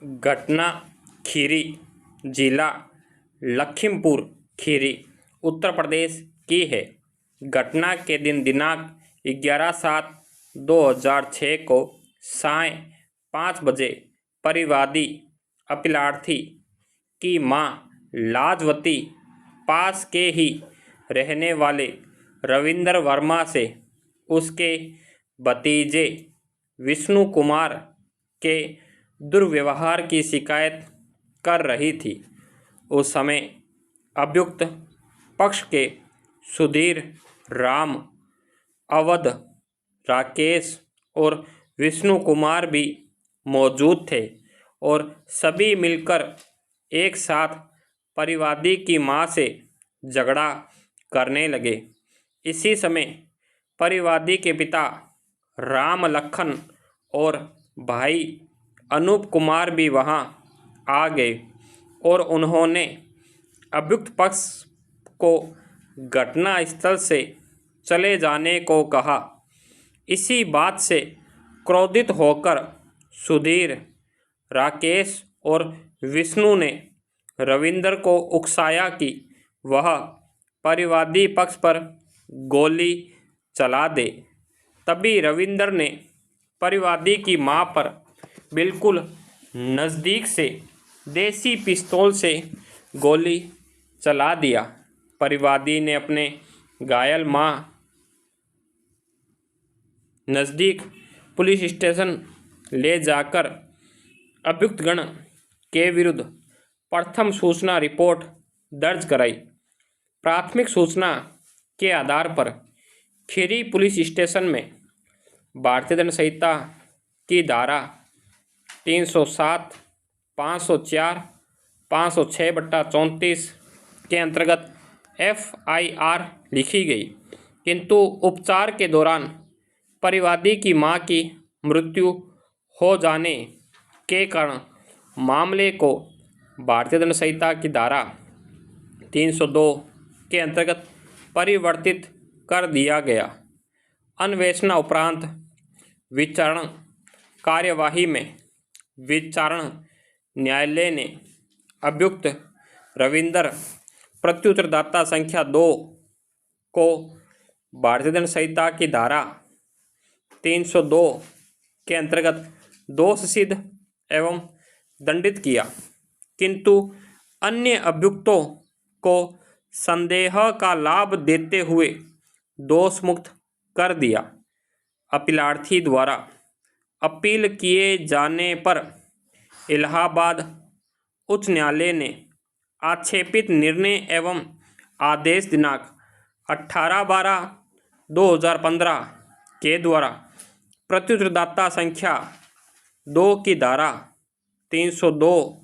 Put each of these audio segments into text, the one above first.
घटना खीरी, जिला लखीमपुर खीरी, उत्तर प्रदेश की है। घटना के दिन दिनांक 11/7/2006 को साय 5 बजे परिवादी अपीलार्थी की मां लाजवती पास के ही रहने वाले रविंदर वर्मा से उसके भतीजे विष्णु कुमार के दुर्व्यवहार की शिकायत कर रही थी। उस समय अभियुक्त पक्ष के सुधीर, राम, अवध, राकेश और विष्णु कुमार भी मौजूद थे और सभी मिलकर एक साथ परिवादी की मां से झगड़ा करने लगे। इसी समय परिवादी के पिता राम लखन और भाई अनूप कुमार भी वहां आ गए और उन्होंने अभियुक्त पक्ष को घटना स्थल से चले जाने को कहा। इसी बात से क्रोधित होकर सुधीर, राकेश और विष्णु ने रविंदर को उकसाया कि वह परिवादी पक्ष पर गोली चला दे। तभी रविंदर ने परिवादी की मां पर बिल्कुल नज़दीक से देसी पिस्तौल से गोली चला दिया। परिवादी ने अपने घायल मां नज़दीक पुलिस स्टेशन ले जाकर अभियुक्तगण के विरुद्ध प्रथम सूचना रिपोर्ट दर्ज कराई। प्राथमिक सूचना के आधार पर खीरी पुलिस स्टेशन में भारतीय दंड संहिता की धारा 307, 504, 506/34 के अंतर्गत FIR लिखी गई, किंतु उपचार के दौरान परिवादी की मां की मृत्यु हो जाने के कारण मामले को भारतीय दंड संहिता की धारा 302 के अंतर्गत परिवर्तित कर दिया गया। अन्वेषण उपरांत विचारण कार्यवाही में विचारण न्यायालय ने अभियुक्त रविंदर प्रत्युत्तरदाता संख्या 2 को भारतीय दंड संहिता की धारा 302 के अंतर्गत दोष सिद्ध एवं दंडित किया, किंतु अन्य अभियुक्तों को संदेह का लाभ देते हुए दोष मुक्त कर दिया। अपीलार्थी द्वारा अपील किए जाने पर इलाहाबाद उच्च न्यायालय ने आक्षेपित निर्णय एवं आदेश दिनांक 18/12/2015 के द्वारा प्रत्युत्तरदाता संख्या 2 की धारा 302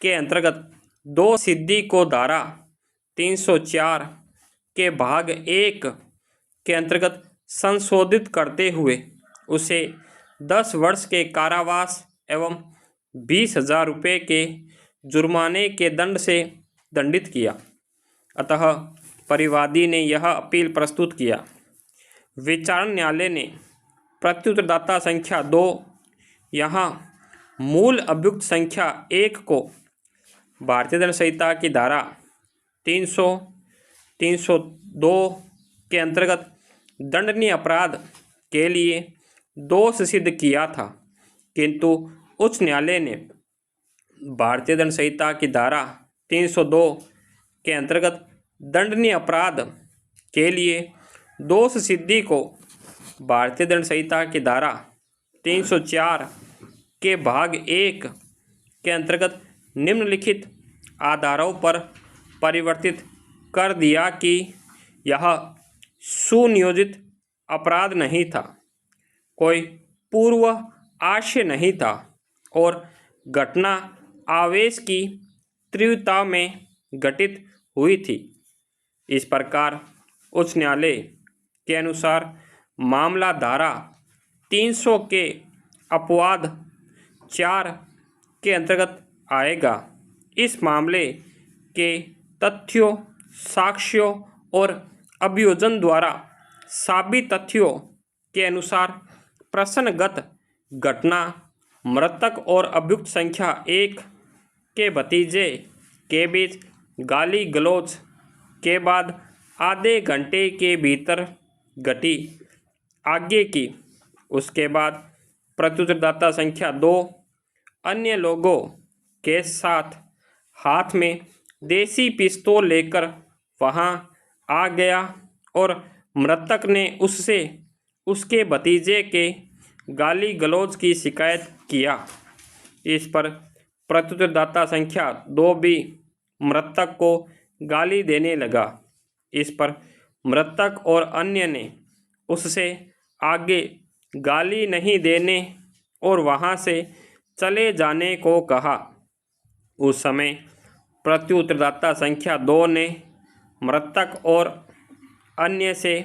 के अंतर्गत दोष सिद्धि को धारा 304 के भाग 1 के अंतर्गत संशोधित करते हुए उसे 10 वर्ष के कारावास एवं 20,000 रुपये के जुर्माने के दंड से दंडित किया। अतः परिवादी ने यह अपील प्रस्तुत किया। विचारण न्यायालय ने प्रत्युत्तरदाता संख्या 2 यहाँ मूल अभियुक्त संख्या 1 को भारतीय दंड संहिता की धारा 300, 302 के अंतर्गत दंडनीय अपराध के लिए दोष सिद्ध किया था, किंतु उच्च न्यायालय ने भारतीय दंड संहिता की धारा 302 के अंतर्गत दंडनीय अपराध के लिए दोष सिद्धि को भारतीय दंड संहिता की धारा 304 के भाग 1 के अंतर्गत निम्नलिखित आधारों पर परिवर्तित कर दिया कि यह सुनियोजित अपराध नहीं था, कोई पूर्व आशय नहीं था और घटना आवेश की तीव्रता में घटित हुई थी। इस प्रकार उच्च न्यायालय के अनुसार मामला धारा 300 के अपवाद 4 के अंतर्गत आएगा। इस मामले के तथ्यों, साक्ष्यों और अभियोजन द्वारा साबित तथ्यों के अनुसार प्रश्नगत घटना मृतक और अभियुक्त संख्या 1 के भतीजे के बीच गाली गलौज के बाद आधे घंटे के भीतर घटी आगे की। उसके बाद प्रत्युत्तरदाता संख्या 2 अन्य लोगों के साथ हाथ में देसी पिस्तौल लेकर वहां आ गया और मृतक ने उससे उसके भतीजे के गाली गलौज की शिकायत किया। इस पर प्रत्युत्तरदाता संख्या 2 भी मृतक को गाली देने लगा। इस पर मृतक और अन्य ने उससे आगे गाली नहीं देने और वहां से चले जाने को कहा। उस समय प्रत्युत्तरदाता संख्या 2 ने मृतक और अन्य से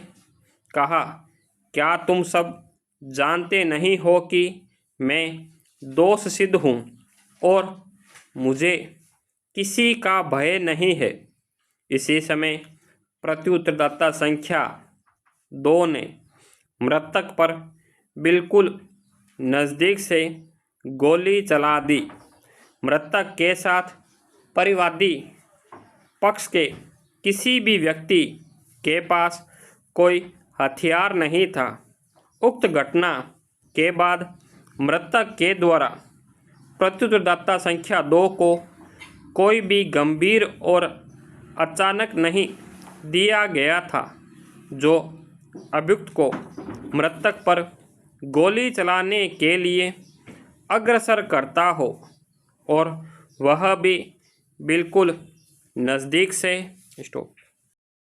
कहा, क्या तुम सब जानते नहीं हो कि मैं दोष सिद्ध हूँ और मुझे किसी का भय नहीं है। इसी समय प्रत्युत्तरदाता संख्या 2 ने मृतक पर बिल्कुल नज़दीक से गोली चला दी। मृतक के साथ परिवादी पक्ष के किसी भी व्यक्ति के पास कोई हथियार नहीं था। उक्त घटना के बाद मृतक के द्वारा प्रत्युत्तरदाता संख्या 2 को कोई भी गंभीर और अचानक नहीं दिया गया था जो अभियुक्त को मृतक पर गोली चलाने के लिए अग्रसर करता हो और वह भी बिल्कुल नज़दीक से। स्टॉप।